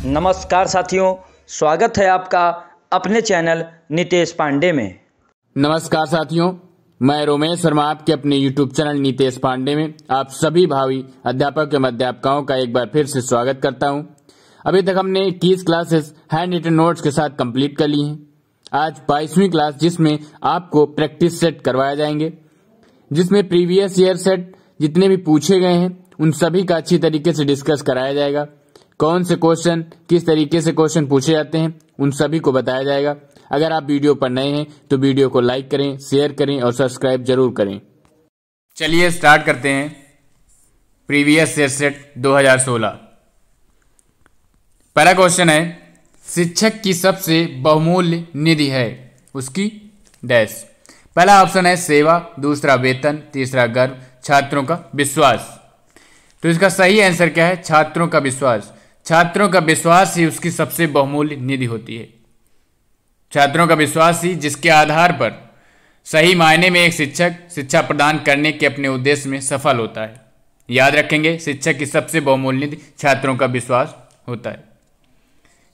नमस्कार साथियों, स्वागत है आपका अपने चैनल नितेश पांडे में। नमस्कार साथियों, मैं रोमेश शर्मा आपके अपने YouTube चैनल नितेश पांडे में आप सभी भावी अध्यापक एवं अध्यापिकाओं का एक बार फिर से स्वागत करता हूं। अभी तक हमने 21 क्लासेस हैंड रिटन नोट्स के साथ कंप्लीट कर ली हैं। आज 22वीं क्लास जिसमें आपको प्रैक्टिस सेट करवाए जाएंगे, जिसमें प्रीवियस ईयर सेट जितने भी पूछे गए हैं उन सभी का अच्छी तरीके से डिस्कस कराया जाएगा। कौन से क्वेश्चन किस तरीके से क्वेश्चन पूछे जाते हैं उन सभी को बताया जाएगा। अगर आप वीडियो पर नए हैं तो वीडियो को लाइक करें, शेयर करें और सब्सक्राइब जरूर करें। चलिए स्टार्ट करते हैं। Previous year set 2016। पहला क्वेश्चन है, शिक्षक की सबसे बहुमूल्य निधि है उसकी डैश। पहला ऑप्शन है सेवा, दूसरा वेतन, तीसरा गर्व, छात्रों का विश्वास। तो इसका सही आंसर क्या है? छात्रों का विश्वास। छात्रों का विश्वास ही उसकी सबसे बहुमूल्य निधि होती है। छात्रों का विश्वास ही जिसके आधार पर सही मायने में एक शिक्षक शिक्षा प्रदान करने के अपने उद्देश्य में सफल होता है। याद रखेंगे, शिक्षक की सबसे बहुमूल्य निधि छात्रों का विश्वास होता है।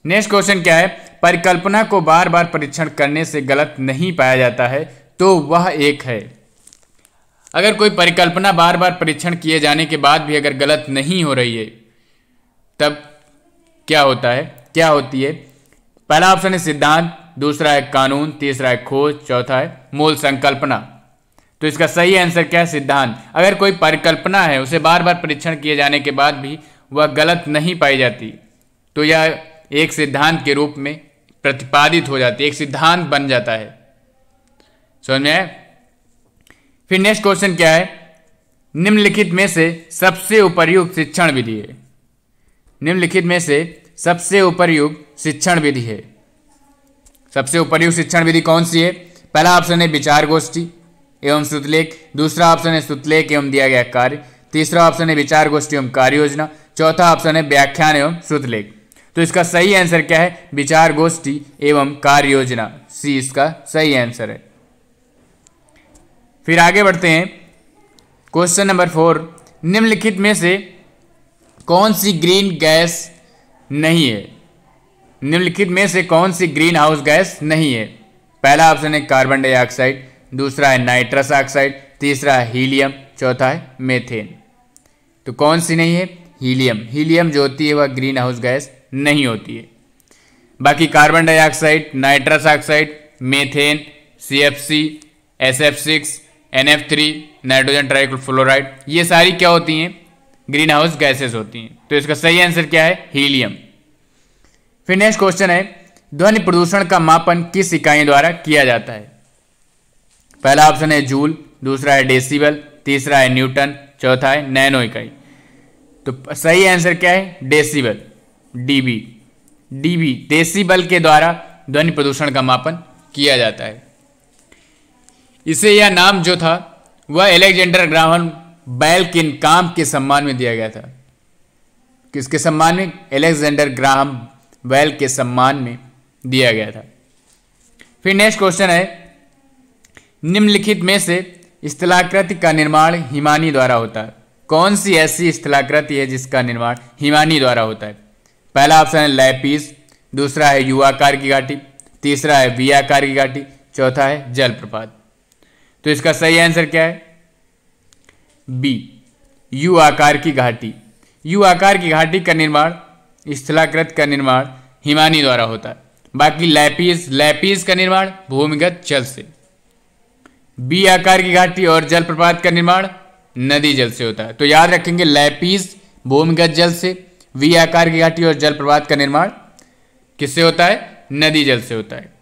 नेक्स्ट क्वेश्चन क्या है? परिकल्पना को बार बार परीक्षण करने से गलत नहीं पाया जाता है तो वह एक है। अगर कोई परिकल्पना बार बार परीक्षण किए जाने के बाद भी अगर गलत नहीं हो रही है तब क्या होता है, क्या होती है? पहला ऑप्शन है सिद्धांत, दूसरा है कानून, तीसरा है खोज, चौथा है मूल संकल्पना। तो इसका सही आंसर क्या है? सिद्धांत। अगर कोई परिकल्पना है उसे बार बार परीक्षण किए जाने के बाद भी वह गलत नहीं पाई जाती तो यह एक सिद्धांत के रूप में प्रतिपादित हो जाती है, एक सिद्धांत बन जाता है। समझ में आया? फिर नेक्स्ट क्वेश्चन क्या है? निम्नलिखित में से सबसे उपयुक्त शिक्षण विधि है। निम्नलिखित में से सबसे उपयुक्त शिक्षण विधि है। सबसे उपयुक्त शिक्षण विधि कौन सी है? पहला ऑप्शन है विचार गोष्ठी एवं श्रुतलेख, दूसरा ऑप्शन है श्रुतलेख एवं दिया गया कार्य, तीसरा ऑप्शन है विचार गोष्ठी एवं कार्य योजना, चौथा ऑप्शन है व्याख्यान एवं श्रुतलेख। तो इसका सही आंसर क्या है? विचार गोष्ठी एवं कार्य योजना। सी इसका सही आंसर है। फिर आगे बढ़ते हैं। क्वेश्चन नंबर 4, निम्नलिखित में से कौन सी ग्रीन गैस नहीं है? निम्नलिखित में से कौन सी ग्रीन हाउस गैस नहीं है? पहला ऑप्शन है कार्बन डाइऑक्साइड, दूसरा है नाइट्रस ऑक्साइड, तीसरा है हीलियम, चौथा है मेथेन। तो कौन सी नहीं है? हीलियम। हीलियम जो होती है वह ग्रीन हाउस गैस नहीं होती है। बाकी carbon dioxide, nitrous oxide, methane, CFC, SF6, NF3, nitrogen trichlorofluoride, ये सारी क्या होती हैं? ग्रीन हाउस गैसेस होती हैं। तो इसका सही आंसर क्या है? हीलियम। फिर नेक्स्ट क्वेश्चन है, ध्वनि प्रदूषण का मापन किस इकाई द्वारा किया जाता है? पहला ऑप्शन है जूल, दूसरा है डेसिबल, तीसरा है न्यूटन, चौथा है नैनो इकाई। तो सही आंसर क्या है? Decibel, dB. डीबी डेसिबल के द्वारा ध्वनि प्रदूषण का मापन किया जाता है। इसे यह नाम जो था वह अलेक्जेंडर ग्राहम बेल के काम के सम्मान में दिया गया था। किसके सम्मान में? अलेक्जेंडर ग्राहम बेल के सम्मान में दिया गया था। फिर नेक्स्ट क्वेश्चन है, निम्नलिखित में से स्थलाकृति का निर्माण हिमानी द्वारा होता है। कौन सी ऐसी स्थलाकृति है जिसका निर्माण हिमानी द्वारा होता है? पहला ऑप्शन है लैपिस, दूसरा है यू आकार की घाटी, तीसरा है वी आकार की घाटी, चौथा है जलप्रपात। तो इसका सही आंसर क्या है? बी, यू आकार की घाटी। यू आकार की घाटी का निर्माण, स्थलाकृत का निर्माण हिमानी द्वारा होता है। बाकी लैपिस का निर्माण भूमिगत जल से, बी आकार की घाटी और जलप्रपात का निर्माण नदी जल से होता है। तो याद रखेंगे, लैपिस भूमिगत जल से, वी आकार की घाटी और जलप्रपात का निर्माण किससे होता है? नदी जल से होता है।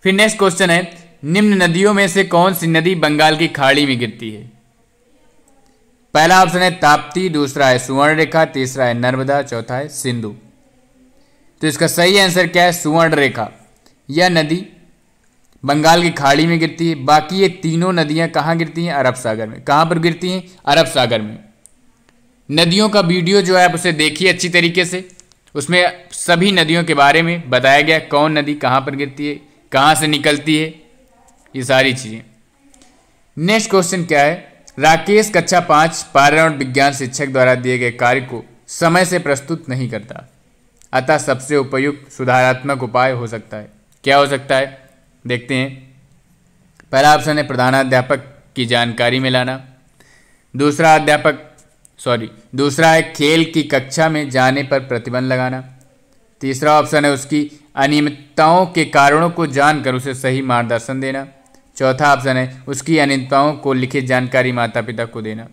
फिर नेक्स्ट क्वेश्चन है, निम्न नदियों में से कौन सी नदी बंगाल की खाड़ी में गिरती है? पहला ऑप्शन है ताप्ती, दूसरा है सुवर्णरेखा, तीसरा है नर्मदा, चौथा है सिंधु। तो इसका सही आंसर क्या है? सुवर्णरेखा। यह नदी बंगाल की खाड़ी में गिरती है। बाकी ये तीनों नदियां कहाँ गिरती हैं? अरब सागर में। कहाँ पर गिरती हैं? अरब सागर में। नदियों का वीडियो जो है आप उसे देखिए अच्छी तरीके से, उसमें सभी नदियों के बारे में बताया गया, कौन नदी कहाँ पर गिरती है, कहाँ से निकलती है, ये सारी चीजें। नेक्स्ट क्वेश्चन क्या है? राकेश कक्षा 5 पर्यावरण विज्ञान शिक्षक द्वारा दिए गए कार्य को समय से प्रस्तुत नहीं करता। अतः सबसे उपयुक्त सुधारात्मक उपाय हो सकता है। क्या हो सकता है, देखते हैं। पहला ऑप्शन है प्रधानाध्यापक की जानकारी में लाना। दूसरा है खेल की कक्षा में जाने पर प्रतिबंध लगाना। तीसरा ऑप्शन है उसकी अनियमितताओं के कारणों को जानकर उसे सही मार्गदर्शन देना। चौथा ऑप्शन है उसकी अनियमितताओं को लिखित जानकारी माता पिता को देना।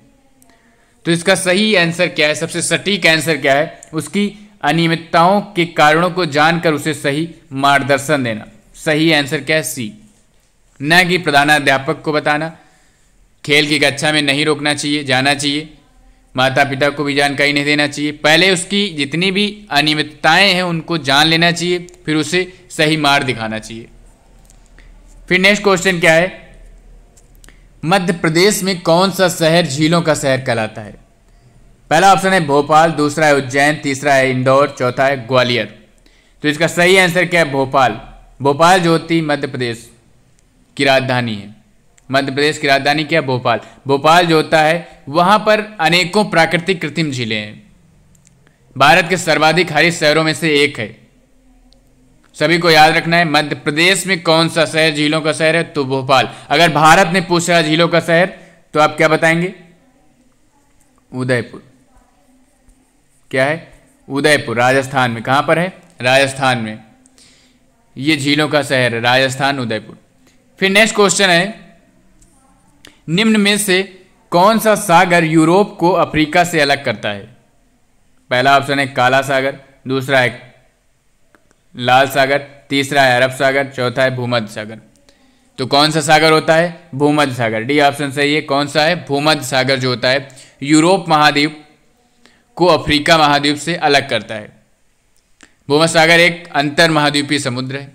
तो इसका सही आंसर क्या है, सबसे सटीक आंसर क्या है, उसकी अनियमितताओं के कारणों को जानकर उसे सही मार्गदर्शन देना। सही आंसर क्या है, सी। न कि प्रधानाध्यापक को बताना, खेल की कक्षा में नहीं रोकना चाहिए, जाना चाहिए, माता पिता को भी जानकारी नहीं देना चाहिए। पहले उसकी जितनी भी अनियमितताएं हैं उनको जान लेना चाहिए, फिर उसे सही मार्ग दिखाना चाहिए। फिर नेक्स्ट क्वेश्चन क्या है, मध्य प्रदेश में कौन सा शहर झीलों का शहर कहलाता है? पहला ऑप्शन है भोपाल, दूसरा है उज्जैन, तीसरा है इंदौर, चौथा है ग्वालियर। तो इसका सही आंसर क्या है, भोपाल। भोपाल जो होती मध्य प्रदेश की राजधानी है। मध्य प्रदेश की राजधानी क्या है, भोपाल। भोपाल जो होता है वहां पर अनेकों प्राकृतिक कृत्रिम झीलें हैं। भारत के सर्वाधिक हरित शहरों में से एक है। सभी को याद रखना है, मध्य प्रदेश में कौन सा शहर झीलों का शहर है, तो भोपाल। अगर भारत ने पूछा झीलों का शहर तो आप क्या बताएंगे, उदयपुर। क्या है, उदयपुर, राजस्थान में। कहां पर है, राजस्थान में। ये झीलों का शहर है, राजस्थान, उदयपुर। फिर नेक्स्ट क्वेश्चन है, निम्न में से कौन सा सागर यूरोप को अफ्रीका से अलग करता है? पहला ऑप्शन है काला सागर, दूसरा है लाल सागर, तीसरा है अरब सागर, चौथा है भूमध्य सागर। तो कौन सा सागर होता है, भूमध्य सागर। डी ऑप्शन सही है। कौन सा है, भूमध्य सागर जो होता है यूरोप महाद्वीप को अफ्रीका महाद्वीप से अलग करता है। भूमध्य सागर एक अंतर महाद्वीपीय समुद्र है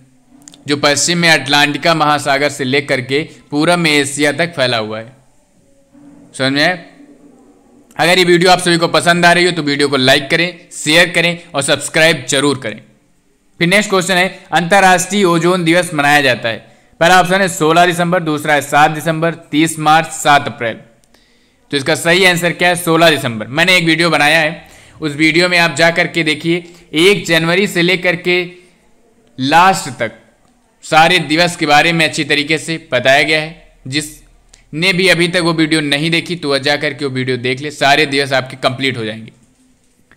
जो पश्चिम में अटलांटिका महासागर से लेकर के पूरब में एशिया तक फैला हुआ है। समझ में आए? अगर ये वीडियो आप सभी को पसंद आ रही हो तो वीडियो को लाइक करें, शेयर करें और सब्सक्राइब जरूर करें। फिर नेक्स्ट क्वेश्चन है, अंतर्राष्ट्रीय ओजोन दिवस मनाया जाता है। पहला ऑप्शन है 16 दिसंबर, दूसरा है 7 दिसंबर, 30 मार्च, 7 अप्रैल। तो इसका सही आंसर क्या है, 16 दिसंबर। मैंने एक वीडियो बनाया है, उस वीडियो में आप जा करके देखिए, 1 जनवरी से लेकर के लास्ट तक सारे दिवस के बारे में अच्छी तरीके से बताया गया है। जिसने भी अभी तक वो वीडियो नहीं देखी तो वह जा करके वो वीडियो देख ले, सारे दिवस आपके कंप्लीट हो जाएंगे।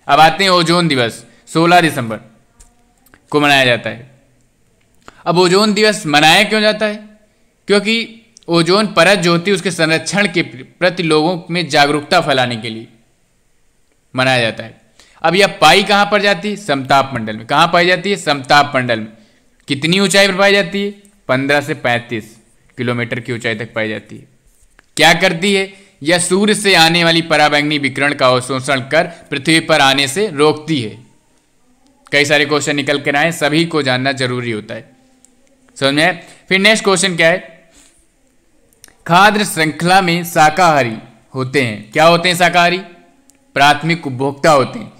अब आते हैं ओजोन दिवस, 16 दिसंबर को मनाया जाता है। अब ओजोन दिवस मनाया क्यों जाता है? क्योंकि ओजोन परत जो होती है उसके संरक्षण के प्रति लोगों में जागरूकता फैलाने के लिए मनाया जाता है। अब यह पाई कहां पर जाती है, समताप मंडल में। कहां पाई जाती है, समताप मंडल में। कितनी ऊंचाई पर पाई जाती है, 15 से 35 किलोमीटर की ऊंचाई तक पाई जाती है। क्या करती है, यह सूर्य से आने वाली पराबैंगनी विकिरण का अवशोषण कर पृथ्वी पर आने से रोकती है। कई सारे क्वेश्चन निकल कर आए, सभी को जानना जरूरी होता है। समझ में आए? फिर नेक्स्ट क्वेश्चन क्या है, खाद्य श्रृंखला में शाकाहारी होते हैं। क्या होते हैं शाकाहारी? प्राथमिक उपभोक्ता होते हैं।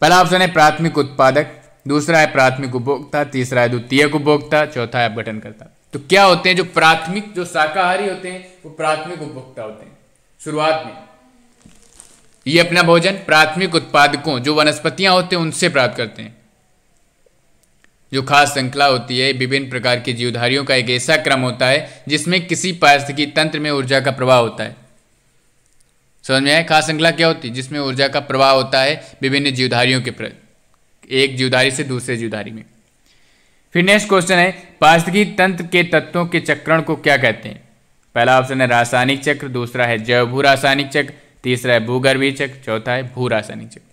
पहला ऑप्शन है प्राथमिक उत्पादक, दूसरा है प्राथमिक उपभोक्ता, तीसरा है द्वितीयक उपभोक्ता, चौथा है अपघटनकर्ता। तो क्या होते हैं जो प्राथमिक, जो शाकाहारी होते हैं वो प्राथमिक उपभोक्ता होते हैं। शुरुआत में ये अपना भोजन प्राथमिक उत्पादकों जो वनस्पतियां होते हैं उनसे प्राप्त करते हैं। जो खाद्य श्रृंखला होती है विभिन्न प्रकार के जीवधारियों का एक ऐसा क्रम होता है जिसमें किसी पारिस्थितिकी तंत्र में ऊर्जा का प्रवाह होता है। समझ में आया? खाद्य श्रृंखला क्या होती है, जिसमें ऊर्जा का प्रवाह होता है विभिन्न जीवधारियों के प्रति, एक जीवधारी से दूसरे जीवधारी में। फिर नेक्स्ट क्वेश्चन है, पारिस्थितिकी तंत्र के तत्वों के चक्रण को क्या कहते हैं? पहला ऑप्शन है रासायनिक चक्र, दूसरा है जैव भू रासायनिक चक्र, तीसरा है भूगर्भीय चक्र, चौथा है भू रासायनिक चक्र।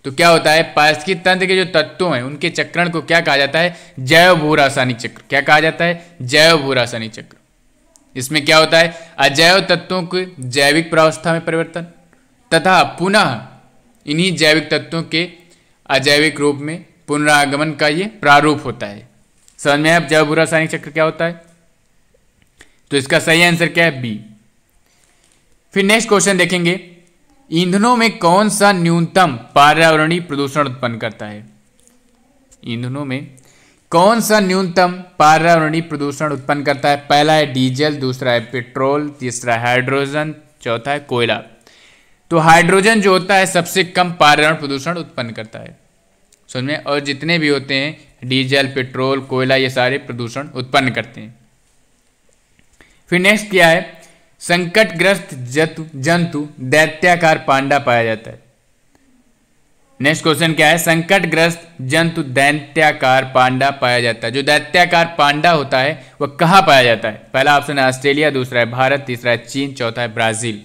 तो क्या होता है, पारिस्थितिकी तंत्र के जो तत्व हैं उनके चक्रण को क्या कहा जाता है, जैव भू रासायनिक चक्र। क्या कहा जाता है, जैव भू रासायनिक चक्र। इसमें क्या होता है, अजैव तत्वों के जैविक प्रावस्था में परिवर्तन तथा पुनः इन्हीं जैविक तत्वों के अजैविक रूप में पुनरागमन का ये प्रारूप होता है। समझ में अब जैव भू रासायनिक चक्र क्या होता है? तो इसका सही आंसर क्या है, बी। फिर नेक्स्ट क्वेश्चन देखेंगे, ईंधनों में कौन सा न्यूनतम पर्यावरणीय प्रदूषण उत्पन्न करता है? ईंधनों में कौन सा न्यूनतम पर्यावरणीय प्रदूषण उत्पन्न करता है? पहला है डीजल, दूसरा है पेट्रोल, तीसरा है हाइड्रोजन, चौथा है कोयला। तो हाइड्रोजन जो होता है सबसे कम पर्यावरण प्रदूषण उत्पन्न करता है। समझ में, और जितने भी होते हैं डीजल, पेट्रोल, कोयला, ये सारे प्रदूषण उत्पन्न करते हैं। फिर नेक्स्ट क्या है, संकटग्रस्त जंतु दैत्याकार पांडा पाया जाता है। नेक्स्ट क्वेश्चन क्या है, संकटग्रस्त जंतु दैत्याकार पांडा पाया जाता है। जो दैत्याकार पांडा होता है वह कहाँ पाया जाता है? पहला ऑप्शन है ऑस्ट्रेलिया, दूसरा है भारत, तीसरा है चीन, चौथा है ब्राजील।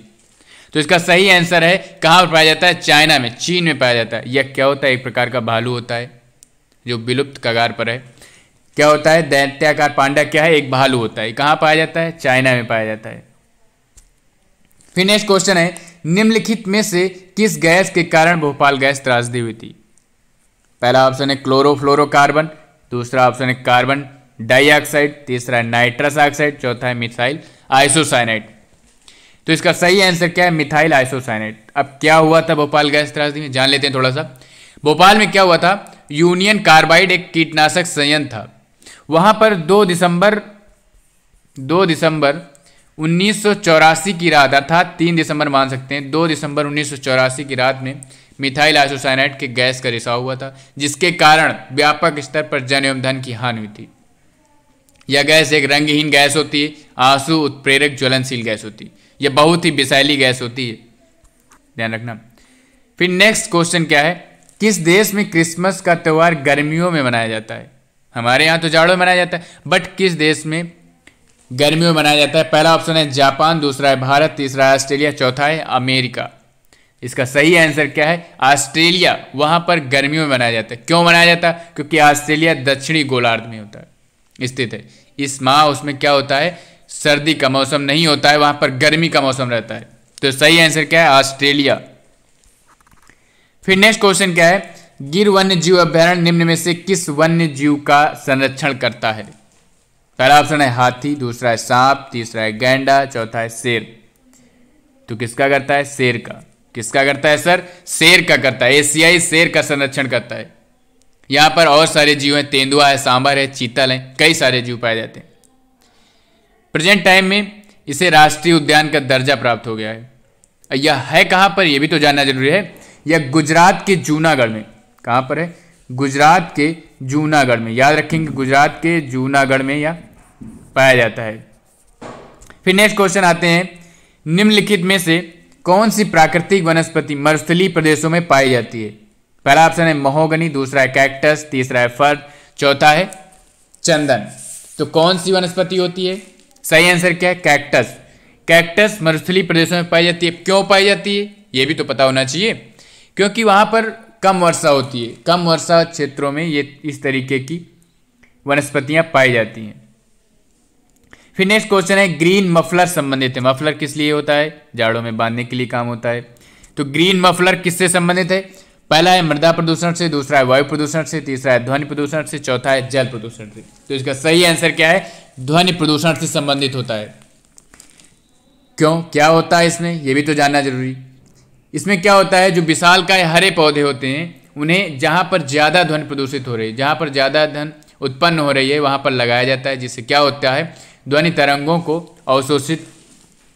तो इसका सही आंसर है कहाँ पर पाया जाता है? चाइना में, चीन में पाया जाता है। यह क्या होता है? एक प्रकार का भालू होता है जो विलुप्त कगार पर है। क्या होता है? दैत्याकार पांडा क्या है? एक भालू होता है। कहाँ पाया जाता है? चाइना में पाया जाता है। फिर नेक्स्ट क्वेश्चन है, निम्नलिखित में से किस गैस के कारण भोपाल गैस त्रासदी हुई थी? पहला ऑप्शन है क्लोरोफ्लोरोकार्बन, दूसरा ऑप्शन है कार्बन डाइऑक्साइड, तीसरा है नाइट्रस ऑक्साइड, चौथा है मिथाइल आइसोसाइनाइड। तो इसका सही आंसर क्या है? Methyl isocyanide. अब क्या हुआ था भोपाल गैस त्रासदी में, जान लेते हैं थोड़ा सा। भोपाल में क्या हुआ था, यूनियन कार्बाइड एक कीटनाशक संयंत्र था, वहां पर 2 दिसंबर 1984 की रात, अर्थात 3 दिसंबर मान सकते हैं, 2 दिसंबर 1984 की रात में मिथाइल आइसोसाइनाइड के गैस का रिसाव हुआ था, जिसके कारण व्यापक स्तर पर जन एवं धन की हानि हुई थी। यह गैस एक रंगहीन गैस होती है, आंसू उत्प्रेरक ज्वलनशील गैस होती है। यह बहुत ही विषैली गैस होती है, ध्यान रखना। फिर नेक्स्ट क्वेश्चन क्या है, किस देश में क्रिसमस का त्यौहार गर्मियों में मनाया जाता है? हमारे यहाँ तो जाड़ों में मनाया जाता है, बट किस देश में गर्मियों में मनाया जाता है? पहला ऑप्शन है जापान, दूसरा है भारत, तीसरा है ऑस्ट्रेलिया, चौथा है अमेरिका। इसका सही आंसर क्या है? ऑस्ट्रेलिया। वहां पर गर्मियों में मनाया जाता है। क्यों मनाया जाता है? क्योंकि ऑस्ट्रेलिया दक्षिणी गोलार्ध में होता है, स्थित है। इस माह उसमें क्या होता है, सर्दी का मौसम नहीं होता है, वहां पर गर्मी का मौसम रहता है। तो सही आंसर क्या है? ऑस्ट्रेलिया। फिर नेक्स्ट क्वेश्चन क्या है, गिर वन्य जीव अभ्यारण्य निम्न में से किस वन्य जीव का संरक्षण करता है? पहला ऑप्शन है हाथी, दूसरा है सांप, तीसरा है गैंडा, चौथा है शेर। तो किसका करता है? शेर का। किसका करता है सर? शेर का करता है। एशियाई शेर का संरक्षण करता है। यहां पर और सारे जीव हैं, तेंदुआ है, सांबर है, चीतल है, कई सारे जीव पाए जाते हैं। प्रेजेंट टाइम में इसे राष्ट्रीय उद्यान का दर्जा प्राप्त हो गया है। यह है कहां पर, यह भी तो जानना जरूरी है। यह गुजरात के जूनागढ़ में, कहां पर है? गुजरात के जूनागढ़ में, याद रखेंगे, गुजरात के जूनागढ़ में यह पाया जाता है। फिर नेक्स्ट क्वेश्चन आते हैं, निम्नलिखित में से कौन सी प्राकृतिक वनस्पति मरुस्थलीय प्रदेशों में पाई जाती है? पहला ऑप्शन है महोगनी, दूसरा है कैक्टस, तीसरा है फर, चौथा है चंदन। तो कौन सी वनस्पति होती है? सही आंसर क्या है? कैक्टस। कैक्टस मरुस्थलीय प्रदेशों में पाई जाती है। क्यों पाई जाती है यह भी तो पता होना चाहिए, क्योंकि वहां पर कम वर्षा होती है। कम वर्षा क्षेत्रों में ये इस तरीके की वनस्पतियां पाई जाती हैं। फिर नेक्स्ट क्वेश्चन है, ग्रीन मफलर संबंधित है। मफलर किस लिए होता है? जाड़ों में बांधने के लिए काम होता है। तो ग्रीन मफलर किससे संबंधित है? पहला है मृदा प्रदूषण से, दूसरा है वायु प्रदूषण से, तीसरा है ध्वनि प्रदूषण से, चौथा है जल प्रदूषण से। तो इसका सही आंसर क्या है? ध्वनि प्रदूषण से संबंधित होता है। क्यों, क्या होता है इसमें, यह भी तो जानना जरूरी। इसमें क्या होता है, जो विशालकाय हरे पौधे होते हैं, उन्हें जहां पर ज्यादा ध्वनि प्रदूषित हो रही है, जहां पर ज्यादा ध्वनि उत्पन्न हो रही है, वहां पर लगाया जाता है, जिससे क्या होता है, ध्वनि तरंगों को अवशोषित,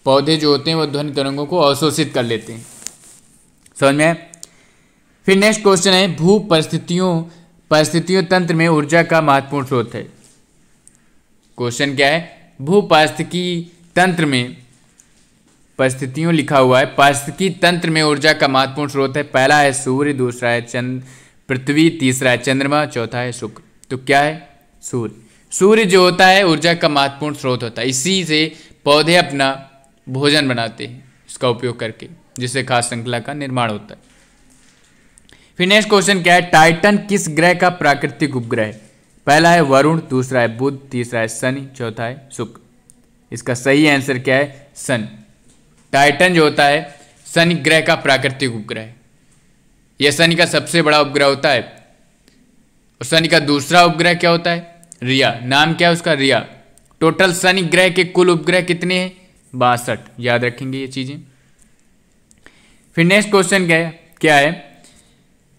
पौधे जो होते हैं वो ध्वनि तरंगों को अवशोषित कर लेते हैं। समझ में? फिर नेक्स्ट क्वेश्चन है, भू परिस्थितियों तंत्र में ऊर्जा का महत्वपूर्ण स्रोत है। क्वेश्चन क्या है, भू पारिस्थितिकी तंत्र में, परिस्थितियों लिखा हुआ है, पारिस्थितिकी तंत्र में ऊर्जा का महत्वपूर्ण स्रोत है। पहला है सूर्य, दूसरा है पृथ्वी, तीसरा है चंद्रमा, चौथा है शुक्र। तो क्या है? सूर्य। सूर्य जो होता है ऊर्जा का महत्वपूर्ण स्रोत होता है। इसी से पौधे अपना भोजन बनाते हैं इसका उपयोग करके, जिससे खाद्य श्रृंखला का निर्माण होता है। फिर नेक्स्ट क्वेश्चन क्या है, टाइटन किस ग्रह का प्राकृतिक उपग्रह है? पहला है वरुण, दूसरा है बुध, तीसरा है शनि, चौथा है शुक्र। इसका सही आंसर क्या है? शनि। टाइटन जो होता है शनि ग्रह का प्राकृतिक उपग्रह है। यह शनि का सबसे बड़ा उपग्रह होता है। और शनि का दूसरा उपग्रह क्या होता है? रिया। नाम क्या है उसका? रिया। टोटल शनि ग्रह के कुल उपग्रह कितने हैं? 62। याद रखेंगे ये चीजें। फिर नेक्स्ट क्वेश्चन क्या है,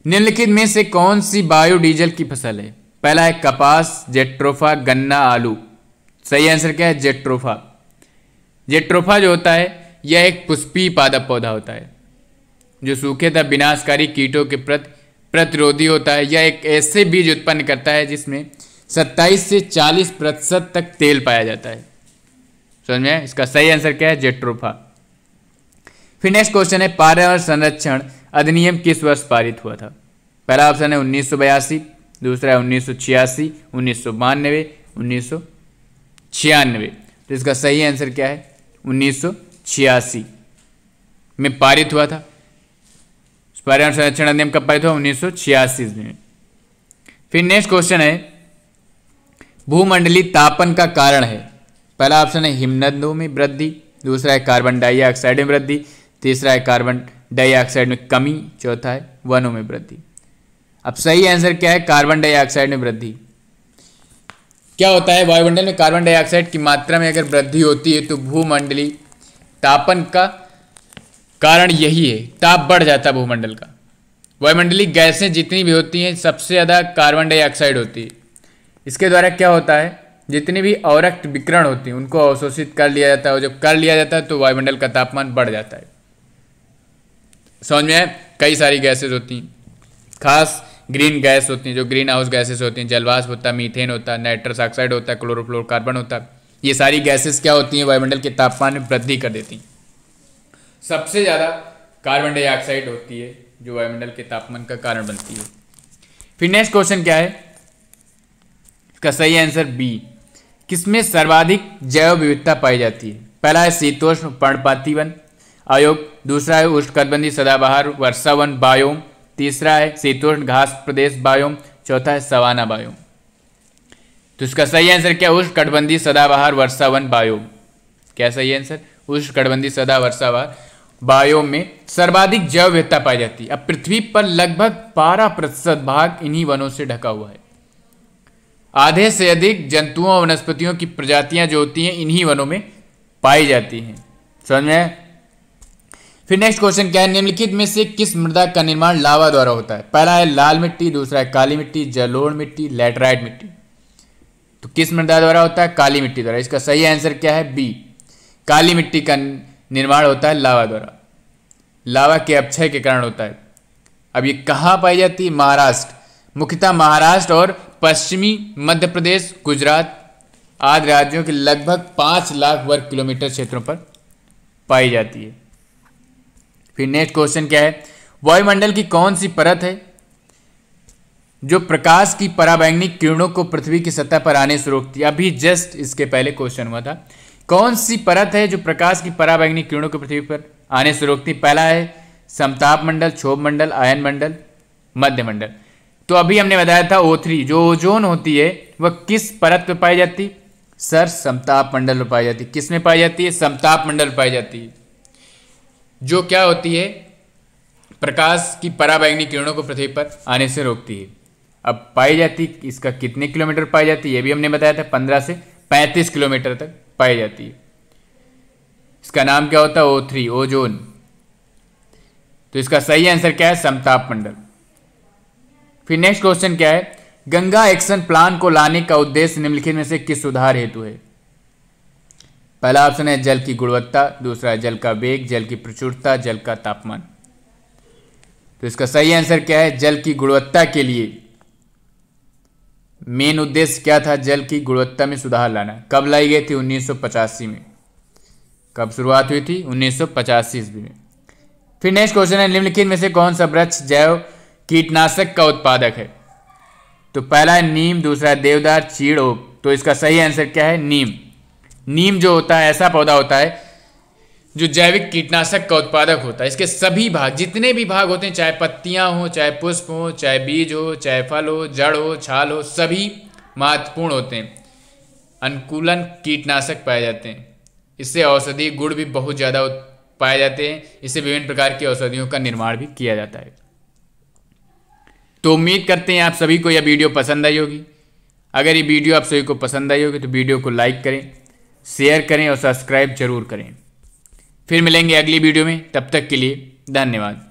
निम्नलिखित में से कौन सी बायोडीजल की फसल है? पहला है कपास, जेट्रोफा, गन्ना, आलू। सही आंसर क्या है? जेट्रोफा। जेट्रोफा जो होता है यह एक पुष्पीय पादप पौधा होता है, जो सूखे तथा विनाशकारी कीटों के प्रति प्रतिरोधी होता है या एक ऐसे बीज उत्पन्न करता है जिसमें 27 से 40% तक तेल पाया जाता है। समझ में? इसका सही आंसर क्या है? जेट्रोफा। फिर नेक्स्ट क्वेश्चन है, पर्यावरण संरक्षण अधिनियम किस वर्ष पारित हुआ था? पहला ऑप्शन है 1982, दूसरा है 1986, 1992, 1996। तो इसका सही आंसर क्या है? 1986 में पारित हुआ था। पर्यावरण संरक्षण अधिनियम कब पारित हुआ? 1986 में। फिर नेक्स्ट क्वेश्चन है, भूमंडलीय तापन का कारण है? पहला ऑप्शन है हिमनदों में वृद्धि, दूसरा है कार्बन डाइऑक्साइड में वृद्धि, तीसरा है कार्बन डाइऑक्साइड में कमी, चौथा है वनों में वृद्धि। अब सही आंसर क्या है? कार्बन डाइऑक्साइड में वृद्धि। क्या होता है, वायुमंडल में कार्बन डाइऑक्साइड की मात्रा में अगर वृद्धि होती है तो भूमंडलीय तापन का कारण यही है, ताप बढ़ जाता है भूमंडल का। वायुमंडलीय गैसें जितनी भी होती हैं सबसे ज़्यादा कार्बन डाइऑक्साइड होती है। इसके द्वारा क्या होता है, जितनी भी अवरक्त विकिरण होती हैं उनको अवशोषित कर लिया जाता है, और जब कर लिया जाता है तो वायुमंडल का तापमान बढ़ जाता है। समझ में आए? कई सारी गैसेज होती हैं, खास ग्रीन गैस होती हैं जो ग्रीन हाउस गैसेज होती हैं, जलवाष्प होता है, मीथेन होता है, नाइट्रस ऑक्साइड होता है, क्लोरोफ्लोरोकार्बन होता है। ये सारी गैसेज क्या होती हैं? वायुमंडल के तापमान में वृद्धि कर देती हैं। सबसे ज़्यादा कार्बन डाइऑक्साइड होती है जो वायुमंडल के तापमान का कारण बनती है। फिर नेक्स्ट क्वेश्चन क्या है? इसका सही आंसर बी। किसमें सर्वाधिक जैव विविधता पाई जाती है? पहला है शीतोष्ण पर्णपाती वन आयोग, दूसरा है उष्णकटिबंधीय सदाबहार वर्षा वन बायोम, तीसरा है शीतोष्ण घास प्रदेश बायोम, चौथा है सवाना बायोम। तो इसका सही आंसर क्या? उष्णकटिबंधीय सदाबहार वर्षा वन बायोम। क्या सही आंसर? उष्णकटिबंधीय सदा वर्षावार बायोम में सर्वाधिक जैव विविधता पाई जाती है। अब पृथ्वी पर लगभग 12% भाग इन्हीं वनों से ढका हुआ है। आधे से अधिक जंतुओं और वनस्पतियों की प्रजातियां जो होती हैं इन्हीं वनों में पाई जाती हैं। समझ में? फिर नेक्स्ट क्वेश्चन क्या है, निम्नलिखित में से किस मृदा का निर्माण लावा द्वारा होता है? पहला है लाल मिट्टी, दूसरा है काली मिट्टी, जलोढ़ मिट्टी, लैटराइट मिट्टी। तो किस मृदा द्वारा होता है? काली मिट्टी द्वारा। इसका सही आंसर क्या है? बी। काली मिट्टी का निर्माण होता है लावा द्वारा, लावा के अपक्षय के कारण होता है। अब ये कहाँ पाई जाती है? महाराष्ट्र, मुख्यतः महाराष्ट्र और पश्चिमी मध्य प्रदेश, गुजरात आदि राज्यों के लगभग 5 लाख वर्ग किलोमीटर क्षेत्रों पर पाई जाती है। फिर नेक्स्ट क्वेश्चन क्या है, वायुमंडल की कौन सी परत है जो प्रकाश की पराबैंगनी किरणों को पृथ्वी की सतह पर आने से रोकती है? अभी जस्ट इसके पहले क्वेश्चन हुआ था, कौन सी परत है जो प्रकाश की पराबैंगनी किरणों को पृथ्वी पर आने से रोकती है? पहला है समताप मंडल, क्षोभ मंडल, आयन मंडल, मध्य मंडल। तो अभी हमने बताया था O3 जो ओजोन होती है वह किस परत पे पाई जाती है? सर समताप मंडल में पाई जाती है। किस में पाई जाती है? समताप मंडल पाई जाती है, जो क्या होती है, प्रकाश की पराबैंगनी किरणों को पृथ्वी पर आने से रोकती है। अब पाई जाती, इसका कितने किलोमीटर पाई जाती है ये भी हमने बताया था, 15 से 35 किलोमीटर तक पाई जाती है। इसका नाम क्या होता है? O3 ozone. तो इसका सही आंसर क्या है? समताप मंडल। फिर नेक्स्ट क्वेश्चन क्या है, गंगा एक्शन प्लान को लाने का उद्देश्य निम्नलिखित में से किस सुधार हेतु है? पहला ऑप्शन है जल की गुणवत्ता, दूसरा है जल का वेग, जल की प्रचुरता, जल का तापमान। तो इसका सही आंसर क्या है? जल की गुणवत्ता के लिए मेन उद्देश्य क्या था? जल की गुणवत्ता में सुधार लाना। कब लाई गई थी? 1985 में। कब शुरुआत हुई थी? 1985 ईस्वी में। फिर नेक्स्ट क्वेश्चन है, निम्नलिखित में से कौन सा वृक्ष जैव कीटनाशक का उत्पादक है? तो पहला है नीम, दूसरा है देवदार, चीड़, ओक। तो इसका सही आंसर क्या है? नीम। नीम जो होता है ऐसा पौधा होता है जो जैविक कीटनाशक का उत्पादक होता है। इसके सभी भाग, जितने भी भाग होते हैं, चाहे पत्तियां हो, चाहे पुष्प हो, चाहे बीज हो, चाहे फल हो, जड़ हो, छाल हो, सभी महत्वपूर्ण होते हैं। अनुकूलन कीटनाशक पाए जाते हैं। इससे औषधीय गुण भी बहुत ज़्यादा पाए जाते हैं। इससे विभिन्न प्रकार की औषधियों का निर्माण भी किया जाता है। तो उम्मीद करते हैं आप सभी को यह वीडियो पसंद आई होगी। अगर ये वीडियो आप सभी को पसंद आई होगी तो वीडियो को लाइक करें, शेयर करें और सब्सक्राइब जरूर करें। फिर मिलेंगे अगली वीडियो में, तब तक के लिए धन्यवाद।